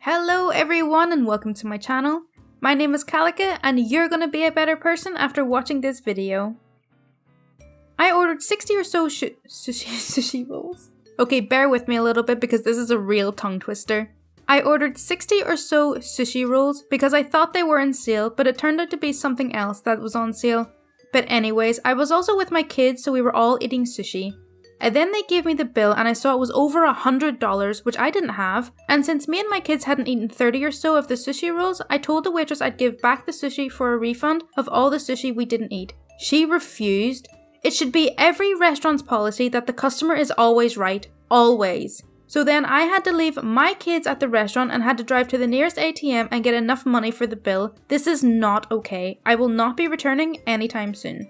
Hello everyone and welcome to my channel. My name is Kalika and you're gonna be a better person after watching this video. I ordered 60 or so sushi rolls. Okay, bear with me a little bit because this is a real tongue twister. I ordered 60 or so sushi rolls because I thought they were on sale, but it turned out to be something else that was on sale. But anyways, I was also with my kids, so we were all eating sushi. And then they gave me the bill and I saw it was over $100, which I didn't have. And since me and my kids hadn't eaten 30 or so of the sushi rolls, I told the waitress I'd give back the sushi for a refund of all the sushi we didn't eat. She refused. It should be every restaurant's policy that the customer is always right. Always. So then I had to leave my kids at the restaurant and had to drive to the nearest ATM and get enough money for the bill. This is not okay. I will not be returning anytime soon.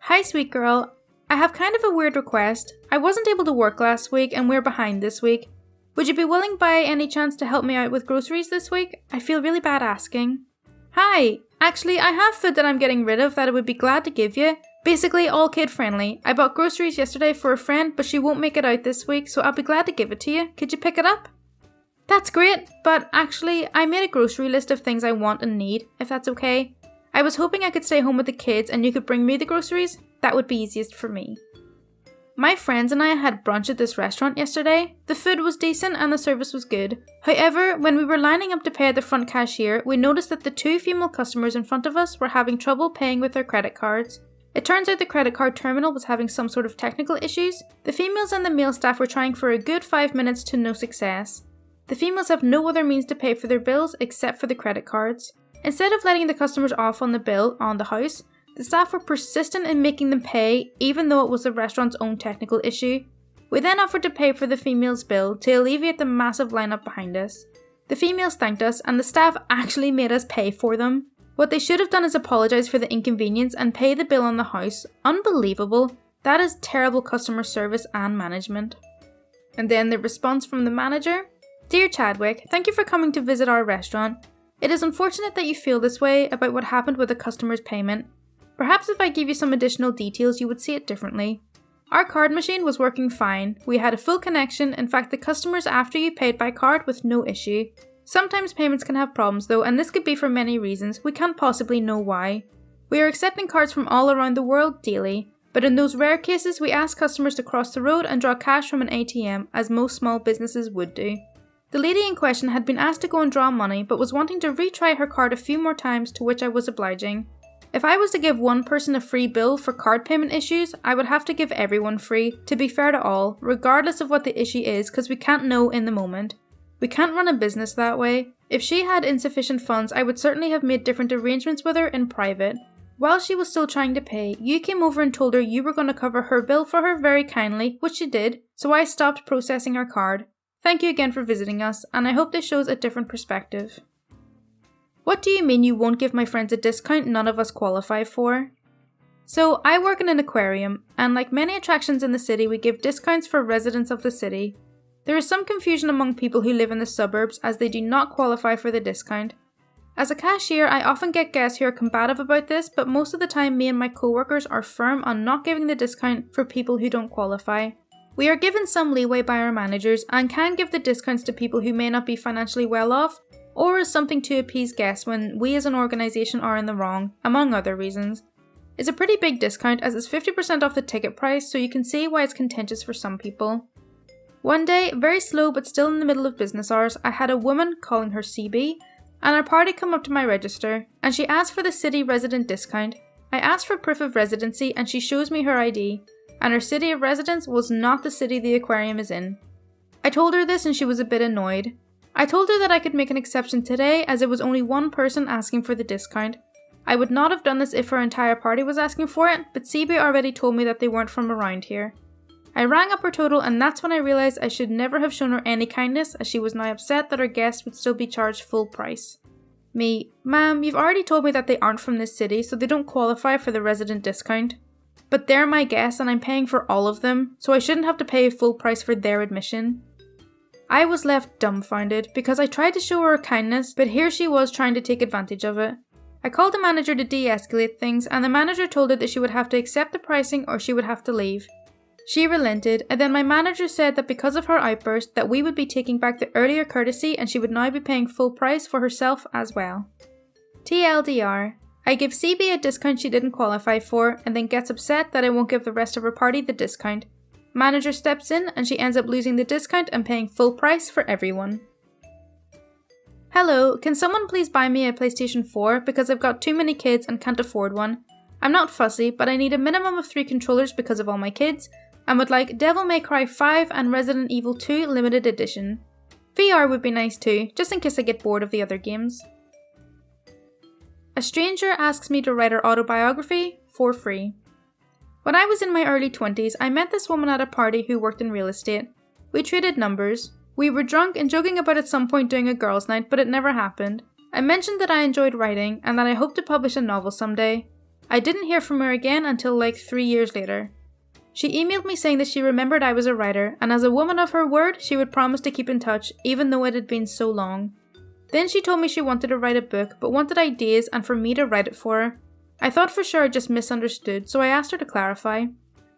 Hi sweet girl. I have kind of a weird request. I wasn't able to work last week and we're behind this week. Would you be willing by any chance to help me out with groceries this week? I feel really bad asking. Hi! Actually, I have food that I'm getting rid of that I would be glad to give you. Basically all kid friendly. I bought groceries yesterday for a friend but she won't make it out this week, so I'll be glad to give it to you. Could you pick it up? That's great, but actually I made a grocery list of things I want and need, if that's okay. I was hoping I could stay home with the kids and you could bring me the groceries. That would be easiest for me. My friends and I had brunch at this restaurant yesterday. The food was decent and the service was good. However, when we were lining up to pay at the front cashier, we noticed that the two female customers in front of us were having trouble paying with their credit cards. It turns out the credit card terminal was having some sort of technical issues. The females and the male staff were trying for a good 5 minutes to no success. The females have no other means to pay for their bills except for the credit cards. Instead of letting the customers off on the bill on the house, the staff were persistent in making them pay even though it was the restaurant's own technical issue. We then offered to pay for the female's bill to alleviate the massive lineup behind us. The females thanked us and the staff actually made us pay for them. What they should have done is apologise for the inconvenience and pay the bill on the house. Unbelievable. That is terrible customer service and management. And then the response from the manager. Dear Chadwick, thank you for coming to visit our restaurant. It is unfortunate that you feel this way about what happened with the customer's payment. Perhaps if I give you some additional details you would see it differently. Our card machine was working fine. We had a full connection. In fact, the customers after you paid by card with no issue. Sometimes payments can have problems though, and this could be for many reasons. We can't possibly know why. We are accepting cards from all around the world daily, but in those rare cases we ask customers to cross the road and draw cash from an ATM, as most small businesses would do. The lady in question had been asked to go and draw money, but was wanting to retry her card a few more times, to which I was obliging. If I was to give one person a free bill for card payment issues, I would have to give everyone free, to be fair to all, regardless of what the issue is, because we can't know in the moment. We can't run a business that way. If she had insufficient funds, I would certainly have made different arrangements with her in private. While she was still trying to pay, you came over and told her you were going to cover her bill for her very kindly, which she did, so I stopped processing her card. Thank you again for visiting us, and I hope this shows a different perspective. What do you mean you won't give my friends a discount none of us qualify for? So, I work in an aquarium, and like many attractions in the city, we give discounts for residents of the city. There is some confusion among people who live in the suburbs as they do not qualify for the discount. As a cashier, I often get guests who are combative about this, but most of the time me and my co-workers are firm on not giving the discount for people who don't qualify. We are given some leeway by our managers and can give the discounts to people who may not be financially well off, or as something to appease guests when we as an organisation are in the wrong, among other reasons. It's a pretty big discount as it's 50% off the ticket price, so you can see why it's contentious for some people. One day, very slow but still in the middle of business hours, I had a woman, calling her CB, and our party come up to my register, and she asked for the city resident discount. I asked for proof of residency and she shows me her ID, and her city of residence was not the city the aquarium is in. I told her this and she was a bit annoyed. I told her that I could make an exception today as it was only one person asking for the discount. I would not have done this if her entire party was asking for it, but CB already told me that they weren't from around here. I rang up her total and that's when I realised I should never have shown her any kindness, as she was now upset that her guests would still be charged full price. Me, ma'am, you've already told me that they aren't from this city, so they don't qualify for the resident discount. But they're my guests and I'm paying for all of them, so I shouldn't have to pay full price for their admission. I was left dumbfounded because I tried to show her kindness, but here she was trying to take advantage of it. I called the manager to de-escalate things and the manager told her that she would have to accept the pricing or she would have to leave. She relented, and then my manager said that because of her outburst that we would be taking back the earlier courtesy and she would now be paying full price for herself as well. TLDR. I give CB a discount she didn't qualify for and then gets upset that I won't give the rest of her party the discount. Manager steps in and she ends up losing the discount and paying full price for everyone. Hello, can someone please buy me a PlayStation 4 because I've got too many kids and can't afford one? I'm not fussy, but I need a minimum of 3 controllers because of all my kids, and would like Devil May Cry 5 and Resident Evil 2 limited edition. VR would be nice too, just in case I get bored of the other games. A stranger asks me to write her autobiography for free. When I was in my early 20s, I met this woman at a party who worked in real estate. We traded numbers. We were drunk and joking about at some point doing a girls' night, but it never happened. I mentioned that I enjoyed writing and that I hoped to publish a novel someday. I didn't hear from her again until like 3 years later. She emailed me saying that she remembered I was a writer, and as a woman of her word, she would promise to keep in touch, even though it had been so long. Then she told me she wanted to write a book, but wanted ideas and for me to write it for her. I thought for sure I just misunderstood, so I asked her to clarify.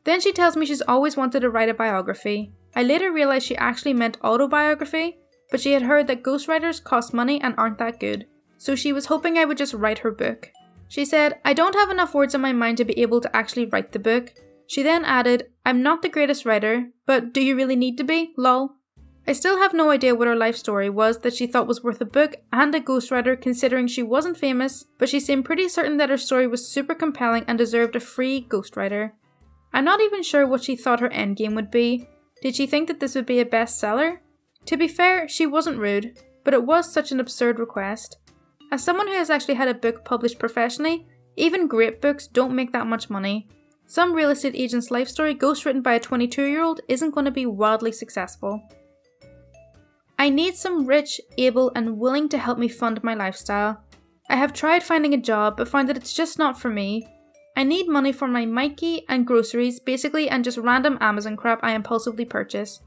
Then she tells me she's always wanted to write a biography. I later realised she actually meant autobiography, but she had heard that ghostwriters cost money and aren't that good, so she was hoping I would just write her book. She said, I don't have enough words in my mind to be able to actually write the book. She then added, I'm not the greatest writer, but do you really need to be? Lol. I still have no idea what her life story was that she thought was worth a book and a ghostwriter considering she wasn't famous, but she seemed pretty certain that her story was super compelling and deserved a free ghostwriter. I'm not even sure what she thought her endgame would be. Did she think that this would be a bestseller? To be fair, she wasn't rude, but it was such an absurd request. As someone who has actually had a book published professionally, even great books don't make that much money. Some real estate agent's life story ghostwritten by a 22-year-old isn't going to be wildly successful. I need some rich, able, and willing to help me fund my lifestyle. I have tried finding a job but find that it's just not for me. I need money for my Mikey and groceries basically and just random Amazon crap I impulsively purchase.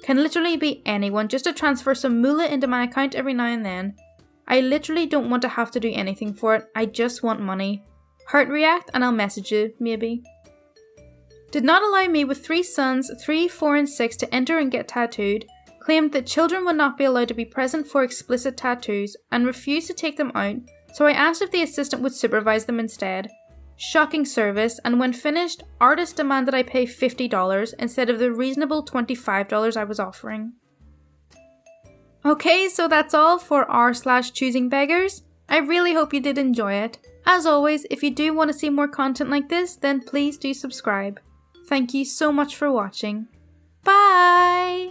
Can literally be anyone just to transfer some moolah into my account every now and then. I literally don't want to have to do anything for it, I just want money. Heart react and I'll message you, maybe. Did not allow me with 3 sons, 3, 4 and 6 to enter and get tattooed, claimed that children would not be allowed to be present for explicit tattoos, and refused to take them out, so I asked if the assistant would supervise them instead. Shocking service, and when finished, artist demanded I pay $50 instead of the reasonable $25 I was offering. Okay, so that's all for r/ChoosingBeggars. I really hope you did enjoy it. As always, if you do want to see more content like this, then please do subscribe. Thank you so much for watching. Bye!